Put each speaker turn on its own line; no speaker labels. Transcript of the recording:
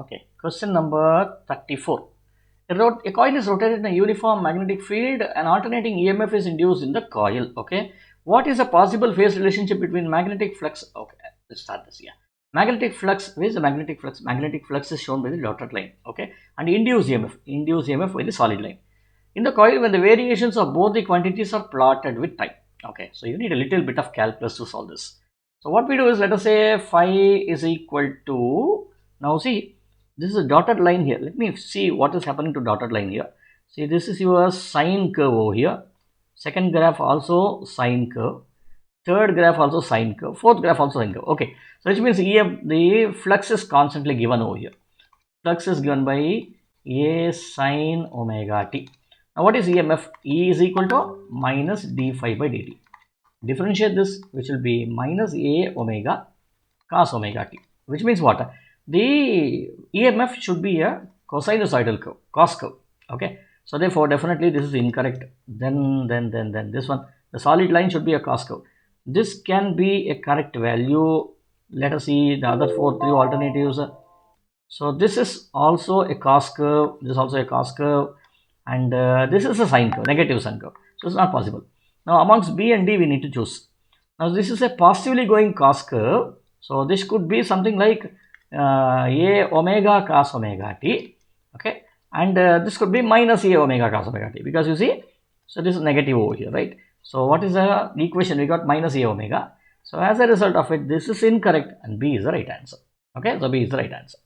Okay, question number 34. A coil is rotated in a uniform magnetic field and alternating EMF is induced in the coil. Okay, what is a possible phase relationship between magnetic flux? Okay, let's start this here. Magnetic flux, where is the magnetic flux? Magnetic flux is shown by the dotted line. Okay, and induced EMF by the solid line. In the coil, when the variations of both the quantities are plotted with time. Okay, so you need a little bit of calculus to solve this. So what we do is, let us say phi is equal to, now see, this is a dotted line here. Let me see what is happening to dotted line here. See, this is your sine curve over here. Second graph also sine curve. Third graph also sine curve. Fourth graph also sine curve. Okay, so which means the flux is constantly given over here. Flux is given by A sine omega t. Now what is EMF? E is equal to minus d phi by dt. Differentiate this, which will be minus A omega cos omega t, which means what? The EMF should be a cosinusoidal curve, cos curve. Okay, so therefore definitely this is incorrect. Then this one, the solid line should be a cos curve. This can be a correct value. Let us see the other three alternatives. So this is also a cos curve, this is also a cos curve, and this is a sine curve, negative sine curve. So it's not possible. Now amongst B and D we need to choose. Now this is a positively going cos curve. So this could be something like A omega cos omega t. Okay, and this could be minus A omega cos omega t, because you see, so this is negative over here, right? So what is the equation? We got minus A omega. So as a result of it, this is incorrect and B is the right answer. Okay, so B is the right answer.